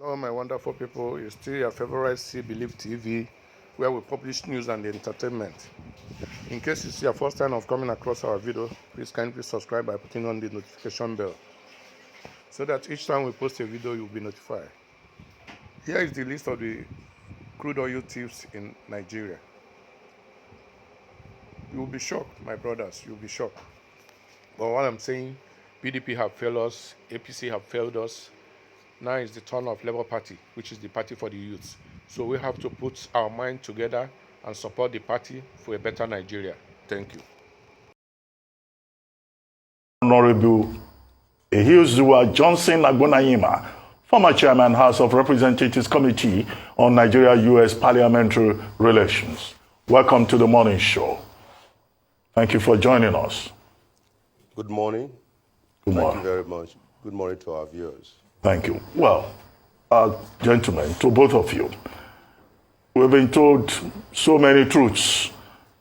Hello, my wonderful people. It's still your favorite See Believe TV, where we publish news and entertainment. In case it's your first time of coming across our video, please kindly subscribe by putting on the notification bell so that each time we post a video, you'll be notified. Here is the list of the crude oil thieves in Nigeria. You will be shocked, my brothers. You'll be shocked. But what I'm saying, PDP have failed us, APC have failed us. Now is the turn of Labour Party, which is the party for the youth. So we have to put our mind together and support the party for a better Nigeria. Thank you. Honorable Ehiozuwa Johnson Agbonayima, former chairman, House of Representatives Committee on Nigeria-U.S. Parliamentary Relations. Welcome to the morning show. Thank you for joining us. Good morning. Good morning. Thank you very much. Good morning to our viewers. Thank you. Well, gentlemen, to both of you, we've been told so many truths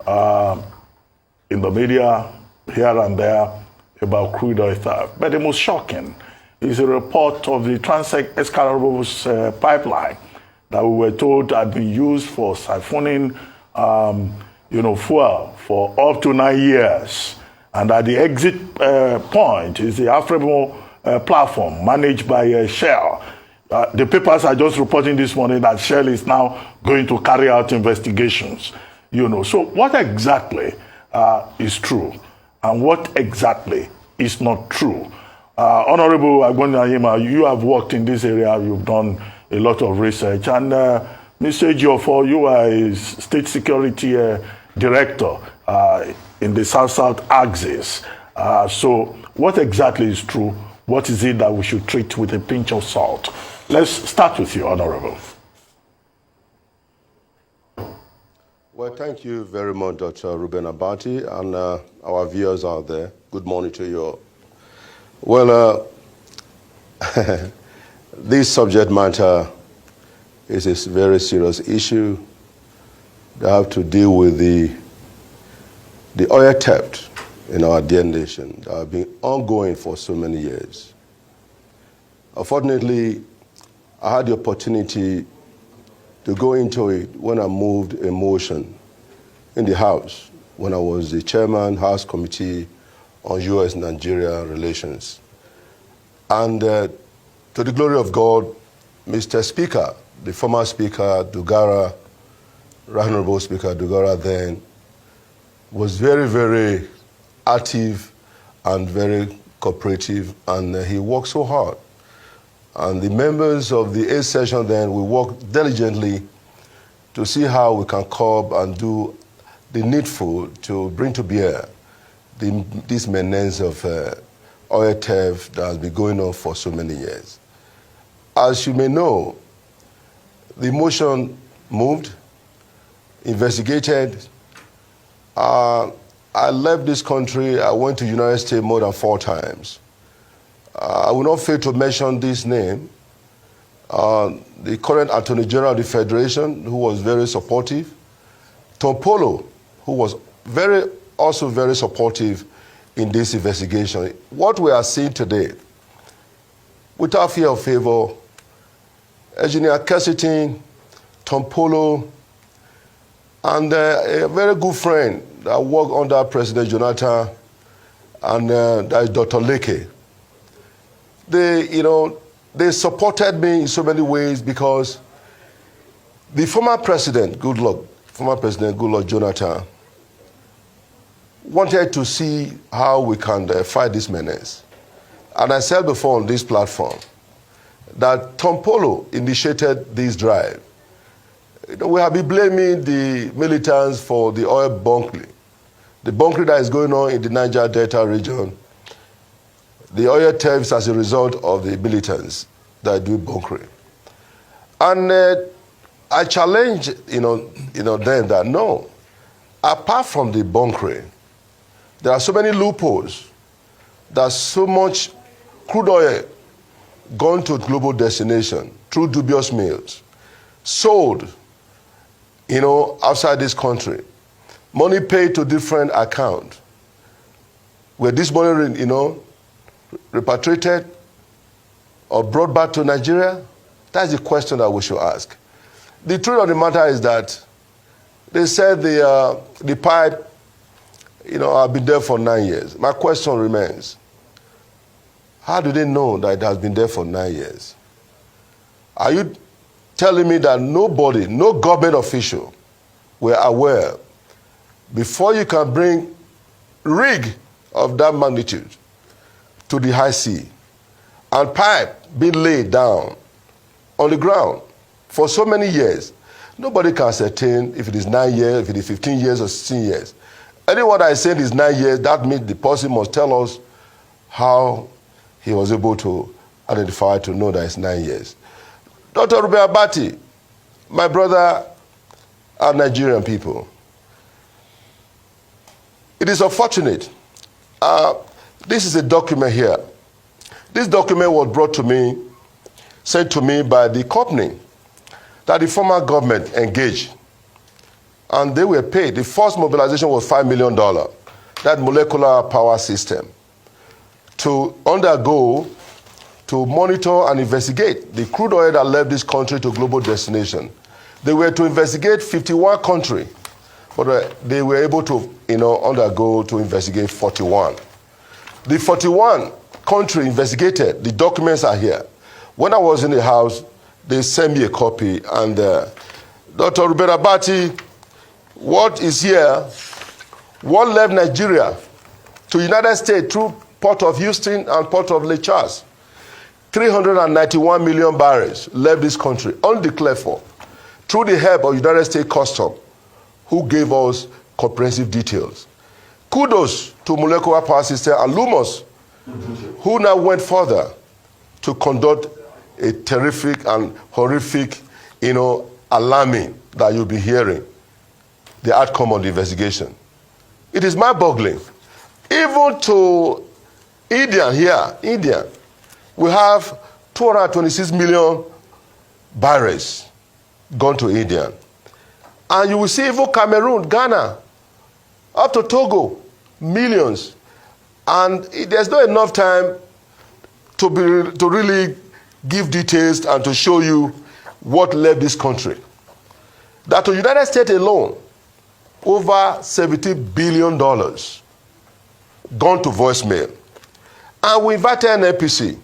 in the media, here and there, about crude oil theft. But the most shocking is a report of the Trans-Escarables pipeline that we were told had been used for siphoning fuel for up to 9 years. And at the exit point is the Afrimo platform managed by Shell. The papers are just reporting this morning that Shell is now going to carry out investigations. So what exactly is true and what exactly is not true? Honorable Agbonayima, you have worked in this area, you've done a lot of research, and Mr. Ejiofor, you are a state security director in the South-South axis. So what exactly is true? What is it that we should treat with a pinch of salt? Let's start with you, Honorable. Well, thank you very much, Dr. Ruben Abati, and our viewers out there. Good morning to you all. Well, this subject matter is a very serious issue that have to deal with the oil theft in our dear nation that have been ongoing for so many years. Unfortunately, I had the opportunity to go into it when I moved a motion in the House, when I was the chairman, House Committee on U.S.-Nigeria Relations. And to the glory of God, Mr. Speaker, the former Speaker, Dugara, Honorable Speaker Dugara then, was very, very active and very cooperative, and he worked so hard. And the members of the 8th session then, we worked diligently to see how we can curb and do the needful to bring to bear this menace of oil theft that has been going on for so many years. As you may know, the motion moved, investigated. I left this country. I went to the United States more than 4 times. I will not fail to mention this name. The current Attorney General of the Federation, who was very supportive. Tom Polo, who was also very supportive in this investigation. What we are seeing today, without fear of favor, Engineer Kessitin, Tom Polo, and a very good friend that worked under President Jonathan, and that is Dr. Leke. They supported me in so many ways because the former President Goodluck Jonathan, wanted to see how we can fight this menace. And I said before on this platform that Tom Polo initiated this drive. We have been blaming the militants for the oil bunkering. The bunkering that is going on in the Niger Delta region, the oil thefts as a result of the militants that do bunkering. And I challenged them that no, apart from the bunkering, there are so many loopholes. There's so much crude oil gone to global destination through dubious means, sold, outside this country, money paid to different accounts, where this money, repatriated or brought back to Nigeria, That's the question that we should ask. The truth of the matter is that they said the pipe, have been there for 9 years. My question remains, how do they know that it has been there for 9 years? Are you telling me that nobody, no government official were aware before you can bring rig of that magnitude to the high sea and pipe being laid down on the ground for so many years? Nobody can ascertain if it is 9 years, if it is 15 years or 16 years. Anyone that is saying it is 9 years, that means the person must tell us how he was able to identify, to know that it's 9 years. Dr. Ruben Abati, my brother and Nigerian people, it is unfortunate. This is a document here. This document was brought to me, sent to me by the company that the former government engaged. And they were paid. The first mobilization was $5 million, that molecular power system, to undergo, to monitor and investigate the crude oil that left this country to global destination. They were to investigate 51 countries, but they were able to undergo to investigate 41. The 41 country investigated, the documents are here. When I was in the house, they sent me a copy, and Dr. Ruben Abati, what is here, what left Nigeria to United States through Port of Houston and Port of Lake Charles? 391 million barrels left this country, undeclared for, through the help of United States Customs, who gave us comprehensive details. Kudos to Molecular Power System and Lumos, who now went further to conduct a terrific and horrific, alarming that you'll be hearing, the outcome of the investigation. It is mind-boggling. Even to India, we have 226 million barrels gone to India. And you will see even Cameroon, Ghana, up to Togo, millions. And there's not enough time to really give details and to show you what left this country. That to the United States alone, over $70 billion gone to voicemail. And we invited an NPC,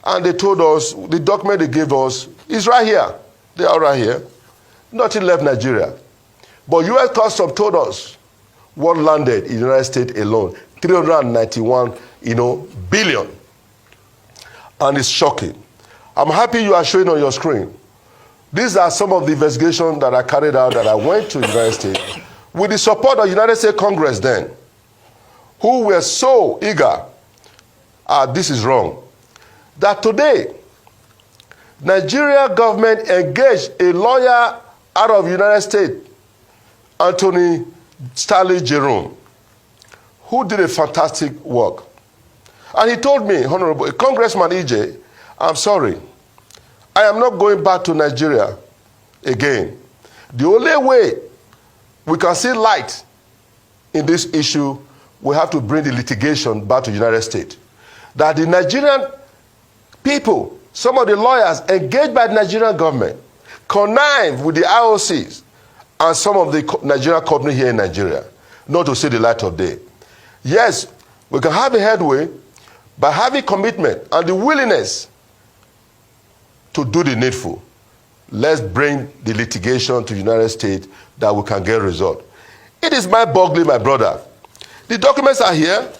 and they told us, the document they gave us is right here. They are right here. Nothing left Nigeria. But U.S. Customs told us what landed in the United States alone, 391, billion. And it's shocking. I'm happy you are showing on your screen. These are some of the investigations that I carried out, that I went to the United States with the support of the United States Congress then, who were so eager, this is wrong, that today, Nigeria government engaged a lawyer out of the United States, Anthony Stanley Jerome, who did a fantastic work. And he told me, Honorable Congressman EJ, I'm sorry, I am not going back to Nigeria again. The only way we can see light in this issue, we have to bring the litigation back to the United States. That the Nigerian people, some of the lawyers engaged by the Nigerian government, connive with the IOCs and some of the Nigerian companies here in Nigeria, not to see the light of day. Yes, we can have a headway by having commitment and the willingness to do the needful. Let's bring the litigation to the United States that we can get a result. It is mind-boggling, my brother. The documents are here.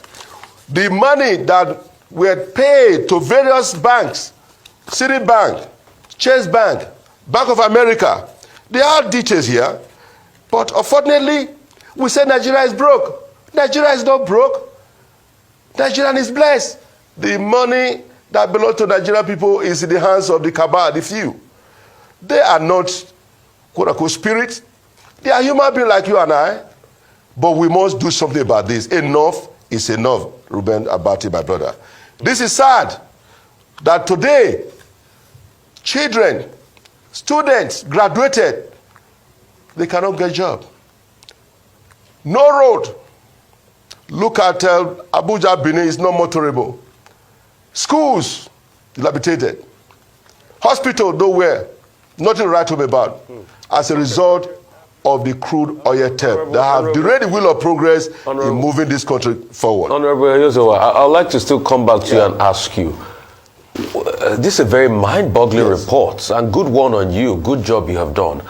The money that were paid to various banks, Citibank, Chase Bank, Bank of America, there are details here. But unfortunately, we say Nigeria is broke. Nigeria is not broke. Nigeria is blessed. The money that belongs to Nigerian people is in the hands of the cabal, the few. They are not, quote-unquote, spirits. They are human beings like you and I. But we must do something about this. Enough is enough, Ruben Abati, my brother. This is sad that today, children, students graduated, they cannot get a job. No road. Look at Abuja, Benin is not motorable. Schools dilapidated. Hospital, nowhere. Nothing to write home about. As a result of the crude oil theft that have derailed the wheel of progress in moving this country forward. Honorable Yozowa, I'd like to still come back to you and ask you. This is a very mind-boggling report, and good one on you. Good job you have done.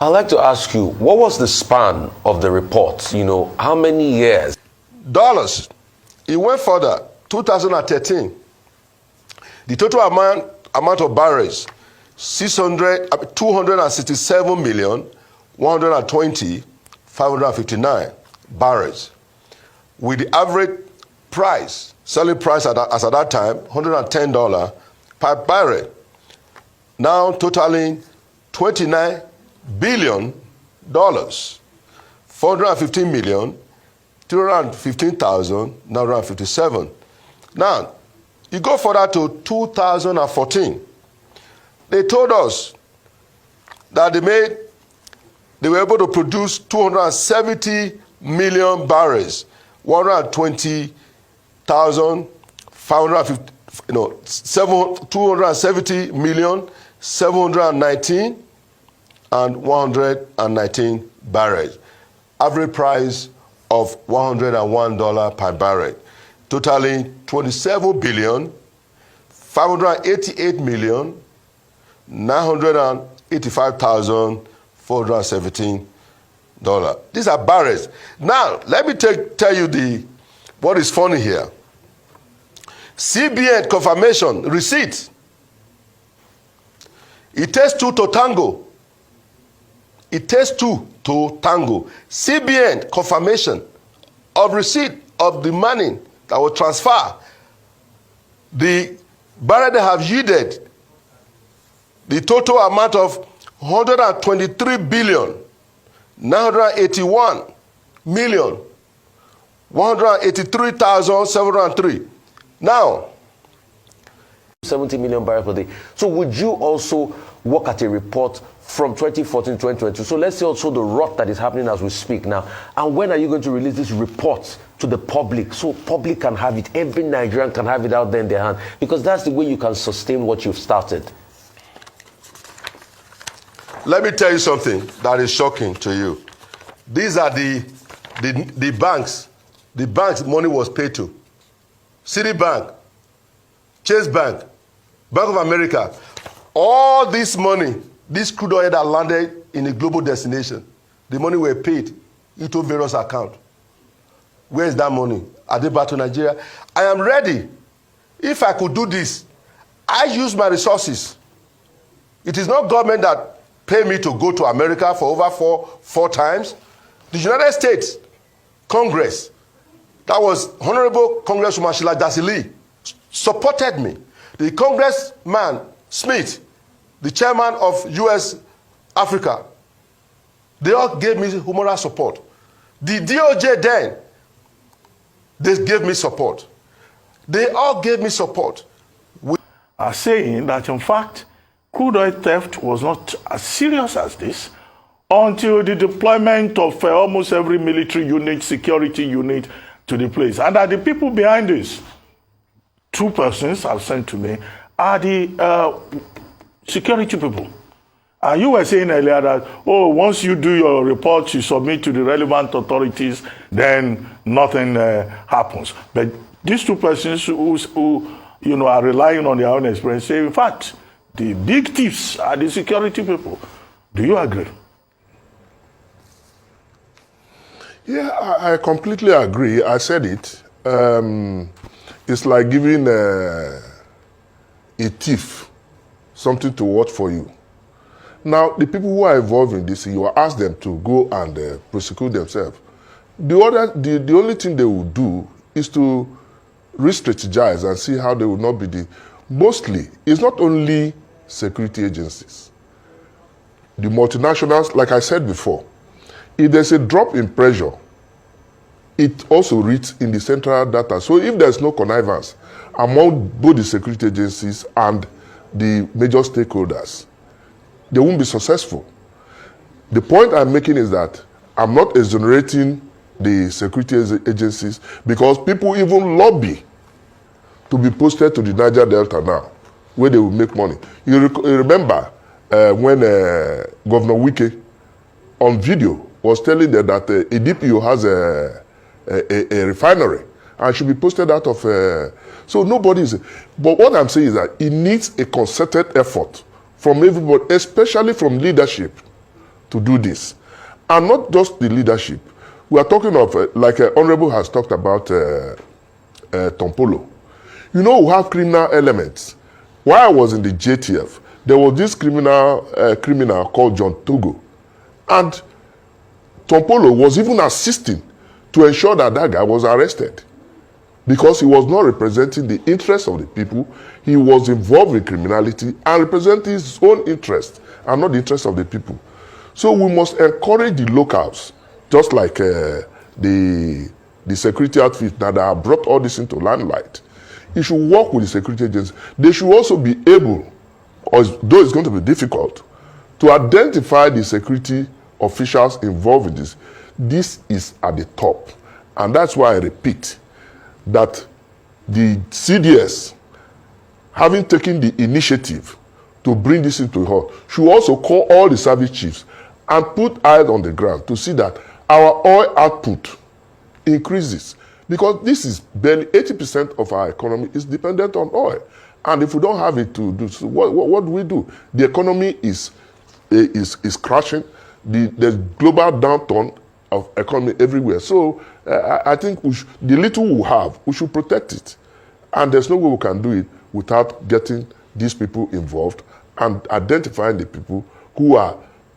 I'd like to ask you, what was the span of the report? You know, how many years? Dollars. It went further. 2013. The total amount of barrels, 267,120,559 barrels, with the average price, selling price as at that time, $110 per barrel, now totaling $29 billion, 415,315,957. Now, you go further to 2014. They told us that they were able to produce 270 million barrels, 120,550, 270 million, 719 and 119 barrels. Average price of $101 per barrel, totaling 27 billion, 588 million, 985,417 dollars. These are barrels. Now, let me tell you what is funny here. CBN confirmation receipt. It takes two to tango. It takes two to tango. CBN confirmation of receipt of the money that will transfer. The barrel they have yielded the total amount of 123 billion, 981 million, 183,703. Now, 70 million barrels per day. So would you also work at a report from 2014 to 2022? So let's see also the rot that is happening as we speak now. And when are you going to release this report to the public so public can have it, every Nigerian can have it out there in their hand? Because that's the way you can sustain what you've started. Let me tell you something that is shocking to you. These are the banks. The banks money was paid to. Citibank, Chase Bank, Bank of America. All this money, this crude oil that landed in a global destination, the money were paid into various accounts. Where is that money? Are they back to Nigeria? I am ready. If I could do this, I use my resources. It is not government that pay me to go to America for over four times. The United States Congress, that was Honorable Congresswoman Sheila Dasili, supported me. The Congressman Smith, the chairman of U.S. Africa, they all gave me moral support. The DOJ then, they gave me support. They all gave me support. Are saying that, in fact, crude oil theft was not as serious as this until the deployment of almost every military unit, security unit to the place. And that the people behind this, two persons have sent to me, are the security people. And you were saying earlier that, oh, once you do your report, you submit to the relevant authorities, then nothing happens. But these two persons who are relying on their own experience say, in fact, the big thieves are the security people. Do you agree? Yeah, I completely agree. I said it. It's like giving a thief something to watch for you. Now, the people who are involved in this, you ask them to go and prosecute themselves. The only thing they will do is to re-strategize and see how they will not be mostly, it's not only security agencies. The multinationals, like I said before, if there's a drop in pressure, it also reads in the central data. So if there's no connivance among both the security agencies and the major stakeholders, they won't be successful. The point I'm making is that I'm not exonerating the security agencies because people even lobby to be posted to the Niger Delta now. where they will make money. You remember when Governor Wike on video was telling them that a DPO has a refinery and should be posted out of. So nobody's. But what I'm saying is that it needs a concerted effort from everybody, especially from leadership, to do this. And not just the leadership. We are talking of, like Honorable has talked about Tompolo. You know, we have criminal elements. While I was in the JTF, there was this criminal called John Togo. And Tompolo was even assisting to ensure that that guy was arrested. Because he was not representing the interests of the people. He was involved in criminality and representing his own interests and not the interests of the people. So we must encourage the locals, just like the security outfits that have brought all this into limelight. You should work with the security agencies. They should also be able, though it's going to be difficult, to identify the security officials involved in this. This is at the top. And that's why I repeat that the CDS, having taken the initiative to bring this into halt, should also call all the service chiefs and put eyes on the ground to see that our oil output increases. Because this is barely 80% of our economy is dependent on oil. And if we don't have it to do, so what do we do? The economy is crashing. There's global downturn of economy everywhere. So I think the little we have, we should protect it. And there's no way we can do it without getting these people involved and identifying the people who are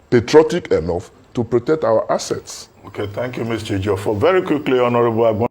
patriotic enough to protect our assets. Okay, thank you, Mr. Joe. For very quickly, Honorable